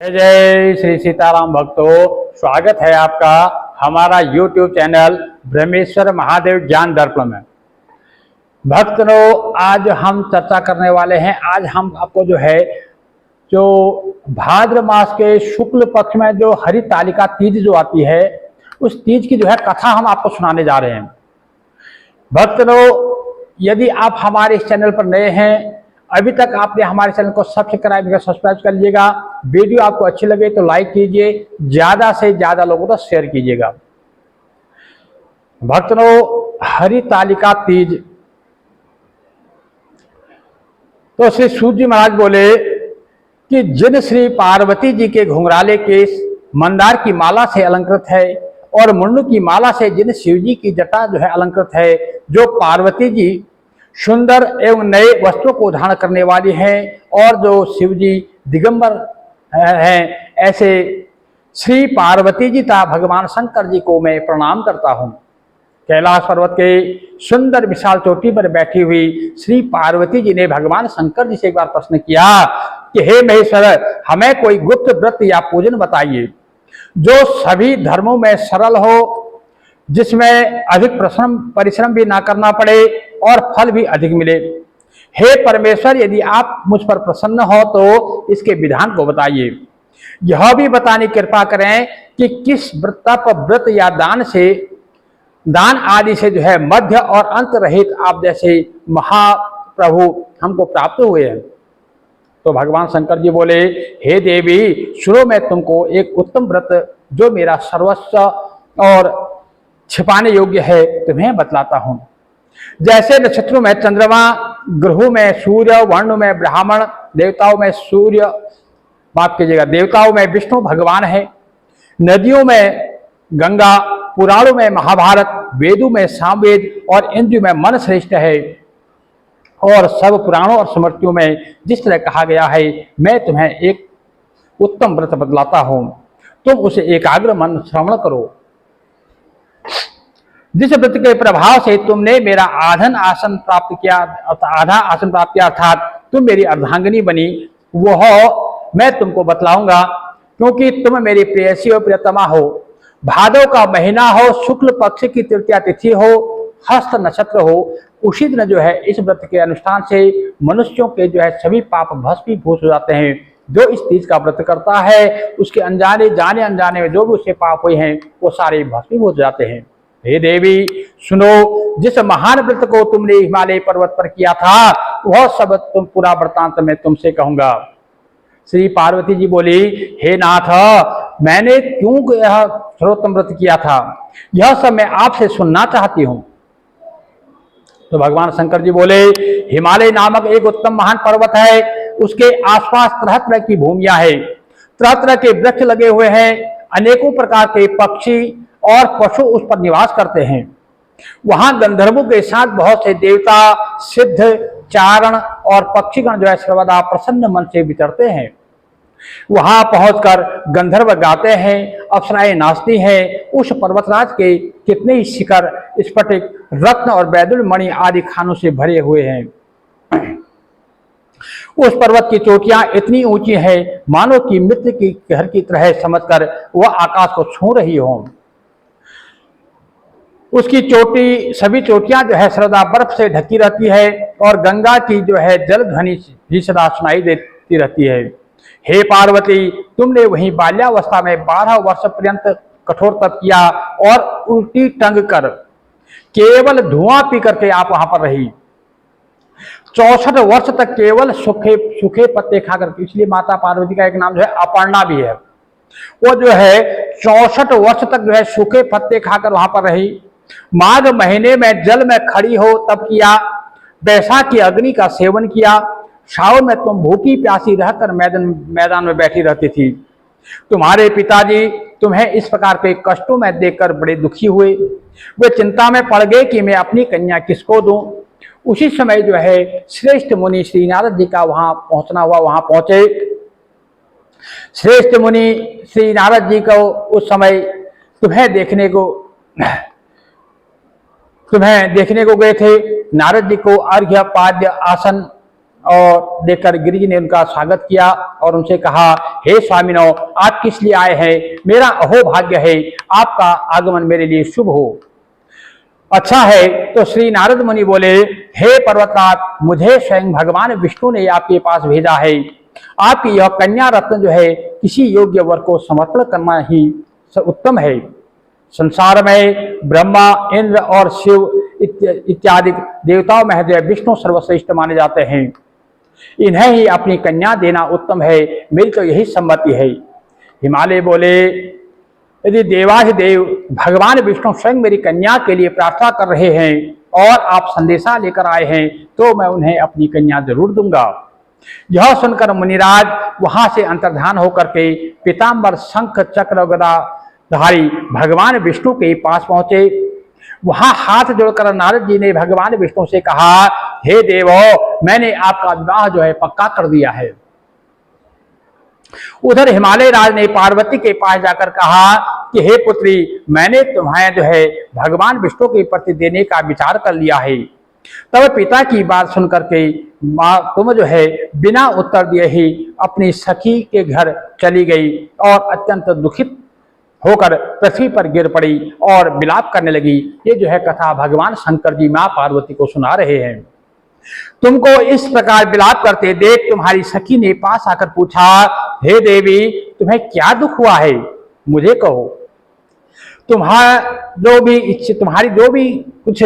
जय जय श्री सीताराम भक्तों, स्वागत है आपका हमारा YouTube चैनल ब्रह्मेश्वर महादेव ज्ञान दर्पण में। भक्तों, आज हम चर्चा करने वाले हैं। आज हम आपको जो भाद्र मास के शुक्ल पक्ष में जो हरितालिका तीज जो आती है, उस तीज की कथा हम आपको सुनाने जा रहे हैं। भक्तों, यदि आप हमारे इस चैनल पर नए हैं, अभी तक आपने हमारे चैनल को सब्सक्राइब कर लीजिएगा। वीडियो आपको अच्छी लगे तो लाइक कीजिए, ज्यादा से ज्यादा लोगों तक शेयर कीजिएगा। भक्तों, हरितालिका तीज, तो श्री सूत जी महाराज बोले कि जिन श्री पार्वती जी के घुंघराले केस मंदार की माला से अलंकृत है और मुंडू की माला से जिन शिव जी की जटा अलंकृत है, जो पार्वती जी सुंदर एवं नए वस्त्रों को धारण करने वाली हैं और जो शिव जी दिगंबर हैं, ऐसे श्री पार्वती जी तथा भगवान शंकर जी को मैं प्रणाम करता हूँ। कैलाश पर्वत के सुंदर विशाल चोटी पर बैठी हुई श्री पार्वती जी ने भगवान शंकर जी से एक बार प्रश्न किया कि हे महेश्वर, हमें कोई गुप्त व्रत या पूजन बताइए जो सभी धर्मों में सरल हो, जिसमें अधिक परिश्रम भी ना करना पड़े और फल भी अधिक मिले। हे परमेश्वर, यदि आप मुझ पर प्रसन्न हो तो इसके विधान को बताइए। यह भी बताने की कृपा करें कि किस व्रत या दान आदि से मध्य और अंत रहित आप जैसे महाप्रभु हमको प्राप्त हुए हैं। तो भगवान शंकर जी बोले, हे देवी, सुनो, मैं तुमको एक उत्तम व्रत जो मेरा सर्वस्व और छिपाने योग्य है तुम्हें बतलाता हूं। जैसे नक्षत्रों में चंद्रमा, ग्रहों में सूर्य, वर्णों में ब्राह्मण, देवताओं में सूर्य, माफ कीजिएगा, देवताओं में विष्णु भगवान है, नदियों में गंगा, पुराणों में महाभारत, वेदों में सामवेद और इंद्रियों में मन श्रेष्ठ है, और सब पुराणों और स्मृतियों में जिस तरह कहा गया है, मैं तुम्हें एक उत्तम व्रत बतलाता हूं। तुम उसे एकाग्र मन श्रवण करो। जिस व्रत के प्रभाव से तुमने मेरा आधा आसन प्राप्त किया, अर्थात तुम मेरी अर्धांगिनी बनी, वह मैं तुमको बतलाऊंगा, क्योंकि तुम मेरी प्रेयसी और प्रियतमा हो। भादव का महीना हो, शुक्ल पक्ष की तृतीया तिथि हो, हस्त नक्षत्र हो, उसी दिन इस व्रत के अनुष्ठान से मनुष्यों के सभी पाप भस्मीभूत हो जाते हैं। जो इस तीज का व्रत करता है, उसके जाने अनजाने में जो भी उसके पाप हुए हैं, वो सारे भस्मीभूत हो जाते हैं। हे देवी, सुनो, जिस महान व्रत को तुमने हिमालय पर्वत पर किया था, वह सब तुम पूरा वृतांत में तुमसे कहूंगा। श्री पार्वती जी बोली, हे नाथ, मैंने क्यों यह सर्वोत्तम व्रत किया था, यह सब मैं आपसे सुनना चाहती हूँ। तो भगवान शंकर जी बोले, हिमालय नामक एक उत्तम महान पर्वत है, उसके आसपास तरह तरह की भूमियां है, तरह तरह के वृक्ष लगे हुए हैं, अनेकों प्रकार के पक्षी और पशु उस पर निवास करते हैं। वहां गंधर्वों के साथ बहुत से देवता, सिद्ध, चारण और पक्षीगण सर्वदा प्रसन्न मन से विचरते हैं। वहां पहुंचकर गंधर्व गाते हैं, अप्सराएं नाचती हैं। उस पर्वतराज के कितने ही शिखर स्फटिक, रत्न और वैदुर्य मणि आदि खानों से भरे हुए हैं। उस पर्वत की चोटियां इतनी ऊंची है, मानो कि मित्र की घर की तरह समझकर वह आकाश को छू रही हो। उसकी चोटी, सभी चोटियां सर्वदा बर्फ से ढकी रहती है, और गंगा की जल ध्वनि भी सदा सुनाई देती रहती है। हे पार्वती, तुमने वहीं बाल्यावस्था में 12 वर्ष पर्यंत कठोर तप किया और उल्टी टंग कर केवल धुआं पी करके आप वहां पर रही। 64 वर्ष तक केवल सूखे पत्ते खाकर, इसलिए माता पार्वती का एक नाम अपर्णा भी है। वो 64 वर्ष तक सूखे पत्ते खाकर वहां पर रही। माघ महीने में जल में खड़ी हो तब किया, बैसाख की अग्नि का सेवन किया। सावन में तुम भूखी प्यासी रहकर मैदान में बैठी रहती थी। तुम्हारे पिताजी तुम्हें इस प्रकार के कष्टों में देखकर बड़े दुखी हुए। वे चिंता में पड़ गए कि मैं अपनी कन्या किसको दूं। उसी समय श्रेष्ठ मुनि श्री नारद जी का वहां पहुंचना हुआ। वहां पहुंचे श्रेष्ठ मुनि श्री नारद जी को उस समय तुम्हें देखने को गए थे। नारद जी को अर्घ्य, पाद्य, आसन और देखकर गिरिजी ने उनका स्वागत किया और उनसे कहा, हे स्वामिनो, आप किस लिए आए हैं? मेरा अहोभाग्य है, आपका आगमन मेरे लिए शुभ हो। अच्छा है। तो श्री नारद मुनि बोले, हे पर्वतराज, मुझे स्वयं भगवान विष्णु ने आपके पास भेजा है। आपकी यह कन्या रत्न जो है किसी योग्य वर को समर्पण करना ही उत्तम है। संसार में ब्रह्मा, इंद्र और शिव इत्यादि देवताओं में विष्णु सर्वश्रेष्ठ माने जाते हैं। इन्हें ही अपनी कन्या देना उत्तम है। मेरी तो यही सम्मति है। हिमालय बोले, यदि देवाधिदेव भगवान विष्णु स्वयं मेरी कन्या के लिए प्रार्थना कर रहे हैं और आप संदेशा लेकर आए हैं, तो मैं उन्हें अपनी कन्या जरूर दूंगा। यह सुनकर मुनिराज वहां से अंतर्धान होकर के पीताम्बर शंख चक्र गदाधारी भगवान विष्णु के पास पहुंचे। वहां हाथ जोड़कर नारद जी ने भगवान विष्णु से कहा, हे देवो, मैंने आपका विवाह जो है पक्का कर दिया है। उधर हिमालय राज ने पार्वती के पास जाकर कहा कि हे पुत्री, मैंने तुम्हें जो है भगवान विष्णु के प्रति देने का विचार कर लिया है। तब पिता की बात सुनकर के माँ तुम जो है बिना उत्तर दिए ही अपनी सखी के घर चली गई और अत्यंत दुखित होकर पृथ्वी पर गिर पड़ी और विलाप करने लगी। ये जो है कथा भगवान शंकर जी माँ पार्वती को सुना रहे हैं। तुमको इस प्रकार विलाप करते देख तुम्हारी सखी ने पास आकर पूछा, हे देवी, तुम्हें क्या दुख हुआ है? मुझे कहो। तुम्हारी जो भी कुछ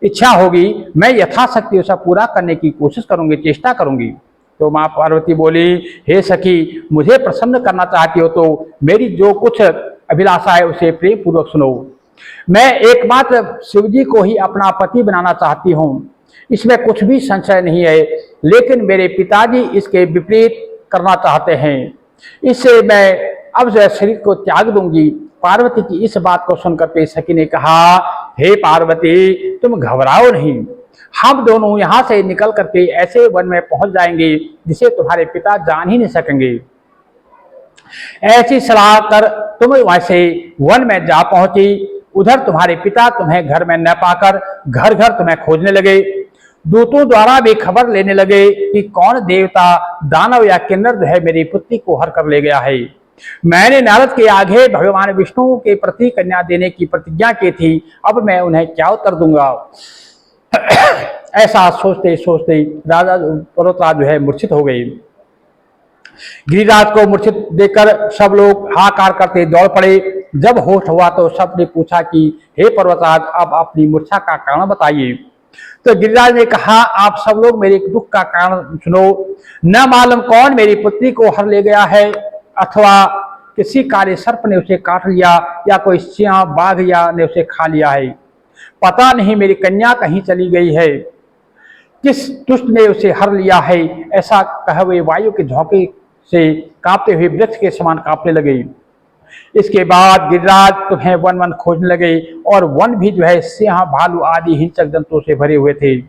इच्छा होगी, मैं यथाशक्ति उसे पूरा करने की कोशिश करूंगी, चेष्टा करूंगी। तो माँ पार्वती बोली, हे सखी, मुझे प्रसन्न करना चाहती हो तो मेरी जो कुछ अभिलाषा है उसे प्रेम पूर्वक सुनो। मैं एकमात्र शिवजी को ही अपना पति बनाना चाहती हूँ, इसमें कुछ भी संशय नहीं है। लेकिन मेरे पिताजी इसके विपरीत करना चाहते हैं, इससे मैं अब जो शरीर को त्याग दूंगी। पार्वती की इस बात को सुनकर के सखी ने कहा, हे पार्वती, तुम घबराओ नहीं, हम दोनों यहाँ से निकल करके ऐसे वन में पहुंच जाएंगे जिसे तुम्हारे पिता जान ही नहीं सकेंगे। ऐसी सलाह कर तुम वैसे वन में जा पहुंची। उधर तुम्हारे पिता तुम्हें घर में न पाकर घर घर तुम्हें खोजने लगे। दूतों द्वारा भी खबर लेने लगे कि कौन देवता, दानव या किन्नर जो है मेरी पुत्री को हर कर ले गया है। मैंने नारद के आगे भगवान विष्णु के प्रति कन्या देने की प्रतिज्ञा की थी, अब मैं उन्हें क्या उत्तर दूंगा? ऐसा सोचते सोचते राजा पर्वतराज जो है मूर्छित हो गए। गिरिराज को मूर्छित देखकर सब लोग हाहाकार करते दौड़ पड़े। जब होश हुआ तो सबने पूछा कि हे पर्वतराज, आप अपनी मूर्छा का कारण बताइए। तो गिरिराज ने कहा, आप सब लोग मेरे दुख का कारण सुनो। न मालूम कौन मेरी पुत्री को हर ले गया है, अथवा किसी काले सर्प ने उसे काट लिया या कोई सिंह बाघ या ने उसे खा लिया है। पता नहीं मेरी कन्या कहीं चली गई है, किस दुष्ट ने उसे हर लिया है। ऐसा कहे हुए वायु के झोंके से कांपते हुए वृक्ष के समान कांपने लगे। इसके बाद गिरिराज तुम्हें वन वन खोजने लगे और वन भी जो है सिंह, भालू आदि हिंसक जंतुओं से भरे हुए थे।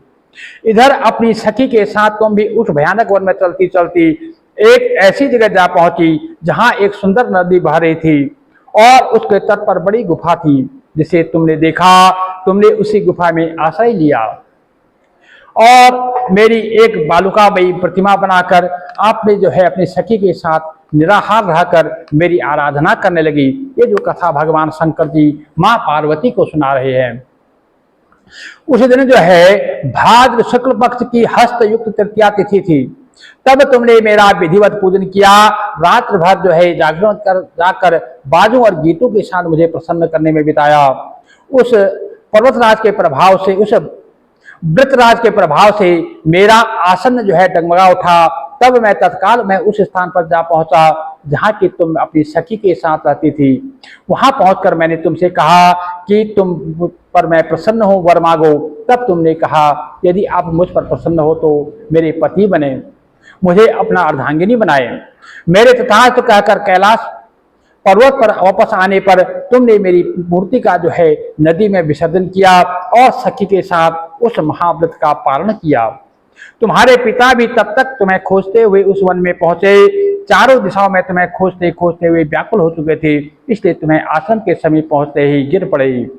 इधर अपनी सखी के साथ तुम भी उस भयानक वन में चलती चलती एक ऐसी जगह जा पहुंची जहां एक सुंदर नदी बह रही थी और उसके तट पर बड़ी गुफा थी, जिसे तुमने देखा। तुमने उसी गुफा में आश्रय लिया और मेरी एक बालुकामयी प्रतिमा बनाकर आपने जो है अपनी सखी के साथ निराहार रहकर मेरी आराधना करने लगी। ये जो कथा भगवान शंकर जी माँ पार्वती को सुना रहे हैं। उस दिन जो है भाद्र शुक्ल पक्ष की हस्त युक्त तृतीया तिथि थी। तब तुमने मेरा विधिवत पूजन किया। रात्र भर जो है जागरण कर जाकर बाजों और गीतों के साथ मुझे प्रसन्न करने में बिताया। उस पर्वतराज के प्रभाव से, उस वृतराज के प्रभाव से मेरा आसन जो है डगमगा उठा। तब मैं तत्काल उस स्थान पर जा पहुंचा जहां की तुम अपनी सखी के साथ रहती थी। वहां पहुंचकर मैंने तुमसे कहा कि तुम पर मैं प्रसन्न हूं, वर मांगो। तब तुमने कहा, यदि आप मुझ पर प्रसन्न हो तो मेरे पति बने, मुझे अपना अर्धांगिनी बनाए। मेरे तथास्थ कहकर कैलाश पर्वत पर वापस आने पर तुमने मेरी मूर्ति का जो है नदी में विसर्जन किया और सखी के साथ उस महाव्रत का पालन किया। तुम्हारे पिता भी तब तक तुम्हें खोजते हुए उस वन में पहुंचे। चारों दिशाओं में तुम्हें खोजते खोजते हुए व्याकुल हो चुके थे, इसलिए तुम्हें आश्रम के समीप पहुंचते ही गिर पड़े।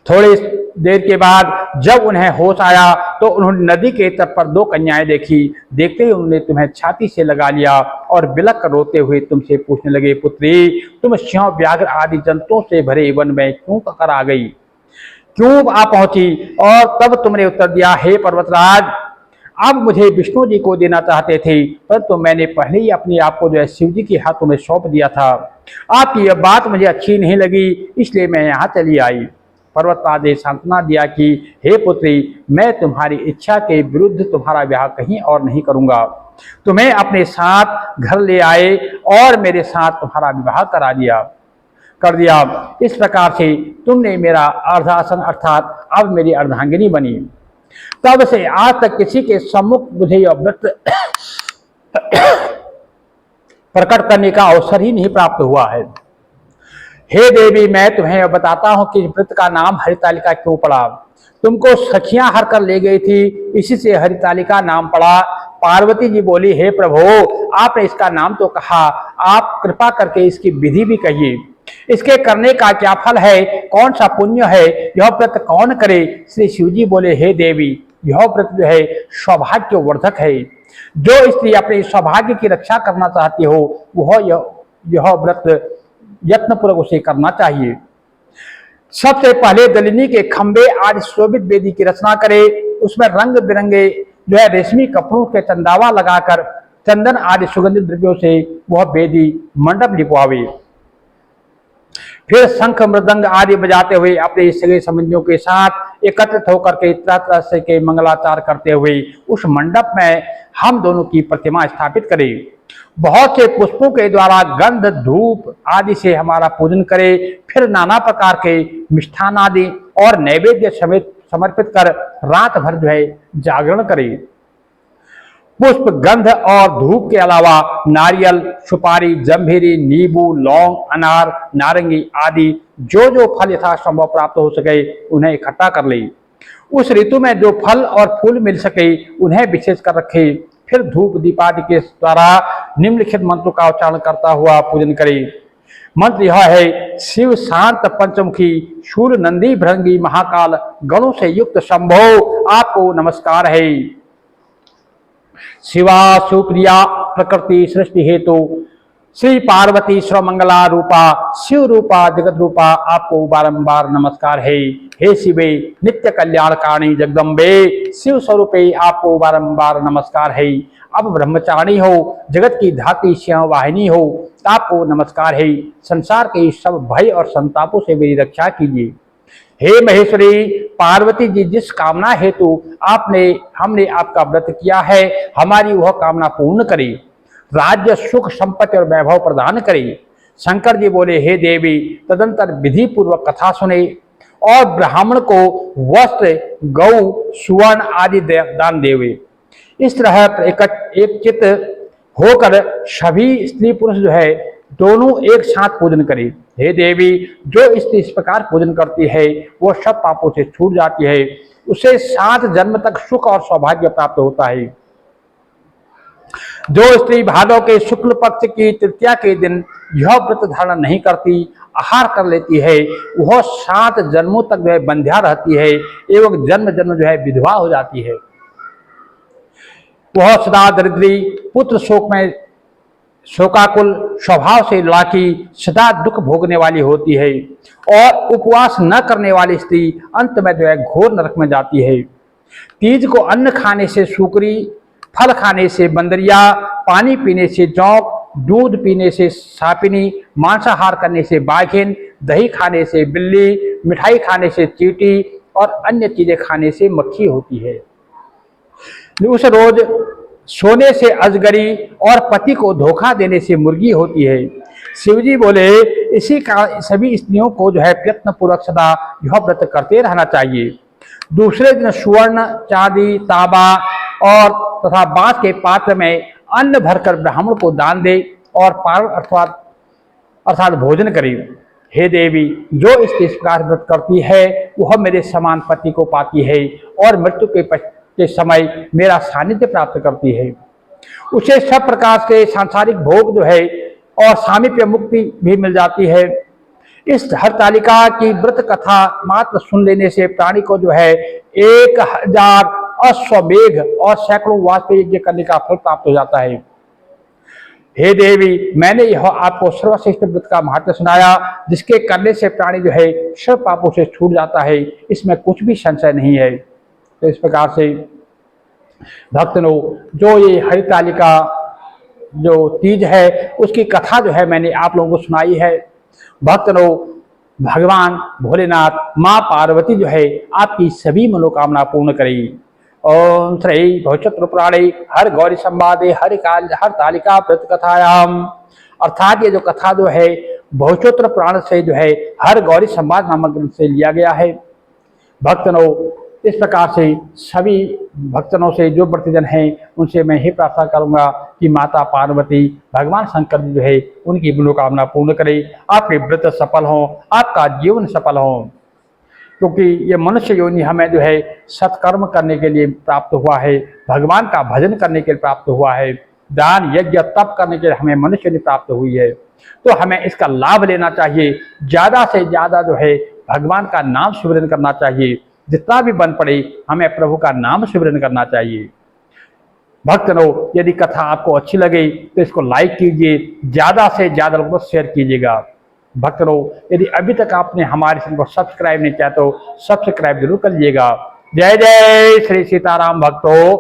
थोड़ी देर के बाद जब उन्हें होश आया तो उन्होंने नदी के तट पर दो कन्याएं देखी। देखते ही उन्होंने तुम्हें छाती से लगा लिया और बिलख कर रोते हुए तुमसे पूछने लगे, पुत्री, तुम सिंह, व्याघ्र आदि जंतुओं से भरे वन में क्यों कर आ गई, क्यों आ पहुंची? और तब तुमने उत्तर दिया, हे पर्वतराज, अब मुझे विष्णु जी को देना चाहते थे, परंतु मैंने पहले ही अपने आप को जो है शिव जी के हाथों में सौंप दिया था। आपकी यह बात मुझे अच्छी नहीं लगी, इसलिए मैं यहाँ चली आई। पर्वतराज ने सांत्वना दिया कि हे पुत्री, मैं तुम्हारी इच्छा के विरुद्ध तुम्हारा ब्याह कहीं और नहीं करूंगा। तुम्हें अपने साथ घर ले आए और मेरे साथ तुम्हारा विवाह कर दिया। इस प्रकार से तुमने मेरा अर्धासन अर्थात अब मेरी अर्धांगिनी बनी। तब से आज तक किसी के सम्मुख मुझे यह व्रत प्रकट करने का अवसर ही नहीं प्राप्त हुआ है। हे देवी, मैं तुम्हें बताता हूं कि व्रत का नाम हरितालिका क्यों पड़ा। तुमको सखियां हर कर ले गई थी, इसी से हरितालिका नाम पड़ा। पार्वती जी बोली, हे प्रभु, आपने इसका नाम तो कहा, आप कृपा करके इसकी विधि भी कहिए। इसके करने का क्या फल है, कौन सा पुण्य है, यह व्रत कौन करे? श्री शिव जी बोले, हे देवी, यह व्रत जो है सौभाग्यवर्धक है। जो स्त्री अपने सौभाग्य की रक्षा करना चाहती हो वह यह व्रत यत्नपूर्वक उसे करना चाहिए। सबसे पहले दलिनी के खंबे आदि शोभित वेदी की रचना करे, उसमें रंग बिरंगे जो है रेशमी कपड़ों के चंदावा लगाकर चंदन आदि सुगंधित द्रव्यों से वह वेदी मंडप लिपवावे। फिर शंख मृदंग आदि बजाते हुए अपने सगे संबंधियों के साथ एकत्रित होकर के तरह तरह से के मंगलाचार करते हुए उस मंडप में हम दोनों की प्रतिमा स्थापित करें। बहुत से पुष्पों के द्वारा गंध धूप आदि से हमारा पूजन करे। फिर नाना प्रकार के मिष्ठान आदि और नैवेद्य समेत समर्पित कर रात भर जो है जागरण करे। पुष्प गंध और धूप के अलावा नारियल, सुपारी, जंभीरी, नींबू, लौंग, अनार, नारंगी आदि जो जो फल यथासंभव प्राप्त हो सके उन्हें इकट्ठा कर ले। उस ऋतु में जो फल और फूल मिल सके उन्हें विशेष कर रखे। फिर धूप दीपादि के द्वारा निम्नलिखित मंत्रों का उच्चारण करता हुआ पूजन करे। मंत्र यह है, शिव शांत पंचमुखी शूल नंदी भृंगी महाकाल गणों से युक्त शंभो, आपको नमस्कार है। शिवा सुप्रिया प्रकृति सृष्टि हेतु श्री पार्वती सर्वमंगला रूपा शिव रूपा जगत रूपा, आपको बारंबार नमस्कार है। हे शिवे नित्य कल्याणकारिणी जगदम्बे शिव स्वरूपे, आपको बारंबार नमस्कार है। अब ब्रह्मचारिणी हो, जगत की धात्री श्याम वाहिनी हो, आपको नमस्कार है। संसार के सब भय और संतापों से मेरी रक्षा कीजिए। हे महेश्वरी पार्वती जी, जिस कामना हेतु हमने आपका व्रत किया है, हमारी वह कामना पूर्ण करे। राज्य सुख संपत्ति और वैभव प्रदान करे। शंकर जी बोले, हे देवी, तदंतर विधि पूर्वक कथा सुने और ब्राह्मण को वस्त्र, गौ, सुवर्ण आदि दान देवे। इस तरह एक चित्त होकर सभी स्त्री पुरुष जो है दोनों एक साथ पूजन करे। हे देवी, जो स्त्री इस प्रकार पूजन करती है वो सब पापों से छूट जाती है, उसे 7 जन्म तक सुख और सौभाग्य प्राप्त होता है। जो स्त्री भादव के शुक्ल पक्ष की तृतीया के दिन यह व्रत धारण नहीं करती, आहार कर लेती है, वह 7 जन्मों तक जो है बंध्या रहती है एवं जन्म जन्म जो है विधवा हो जाती है। वह सदा दरिद्री, पुत्र शोक में शोकाकुल, स्वभाव से लाकी, सदा दुख भोगने वाली होती है और उपवास न करने वाली स्त्री अंत में जो है घोर नरक में जाती है। तीज को अन्न खाने से सूकरी, फल खाने से बंदरिया, पानी पीने से जौंक, दूध पीने से सापिनी, मांसाहार करने से बाघिन, दही खाने से बिल्ली, मिठाई खाने से चींटी और अन्य चीजें खाने से मक्खी होती है। उस रोज सोने से अजगरी और पति को धोखा देने से मुर्गी होती है। शिवजी बोले, इसी का सभी स्त्रियों को जो है प्रयत्न पूर्वक सदा यह व्रत करते रहना चाहिए। दूसरे दिन सुवर्ण, चांदी, तांबा और तथा बांस के पात्र में अन्न भरकर ब्राह्मण को दान दे और पारण अर्थात भोजन करे। हे देवी, जो इस प्रकार व्रत करती है वह मेरे समान पति को पाती है और मृत्यु के समय मेरा सानिध्य प्राप्त करती है। उसे सब प्रकार से सांसारिक भोग जो है और सामीप्य मुक्ति भी मिल जाती है। इस हरतालिका की व्रत कथा मात्र सुन लेने से प्राणी को जो है 1000 अश्वमेघ और सैकड़ों वाजपेय करने का फल प्राप्त हो जाता है। हे देवी, मैंने यह आपको सर्वश्रेष्ठ व्रत का महत्व सुनाया, जिसके करने से प्राणी जो है सब पापों से छूट जाता है, इसमें कुछ भी संशय नहीं है। तो इस प्रकार से भक्तों, जो ये हरितालिका जो तीज है उसकी कथा जो है मैंने आप लोगों को सुनाई है। भक्तों, भगवान भोलेनाथ माँ पार्वती जो है आपकी सभी मनोकामना पूर्ण करेगी। ओम श्री भविष्य पुराणे हर गौरी संवादे हरतालिका व्रत कथायाम, अर्थात ये जो कथा जो है भविष्योत्तर पुराण से जो है हर गौरी संवाद नामक ग्रंथ से लिया गया है। भक्तों, इस प्रकार से सभी भक्तों से जो व्रतजन हैं उनसे मैं ही प्रार्थना करूंगा कि माता पार्वती भगवान शंकर जी जो है उनकी मनोकामना पूर्ण करे, आपके व्रत सफल हों, आपका जीवन सफल हो, क्योंकि ये मनुष्य योनि हमें जो है सत्कर्म करने के लिए प्राप्त हुआ है, भगवान का भजन करने के लिए प्राप्त हुआ है, दान यज्ञ तप करने के लिए हमें मनुष्य योनि प्राप्त हुई है। तो हमें इसका लाभ लेना चाहिए, ज़्यादा से ज़्यादा जो है भगवान का नाम सिमरन करना चाहिए, जितना भी बन पड़े हमें प्रभु का नाम सिमरन करना चाहिए। भक्तों, यदि कथा आपको अच्छी लगे तो इसको लाइक कीजिए, ज़्यादा से ज़्यादा लोगों को शेयर कीजिएगा। भक्तों, यदि अभी तक आपने हमारे चैनल को सब्सक्राइब नहीं किया तो सब्सक्राइब जरूर कर लीजिएगा। जय जय श्री सीताराम भक्तों।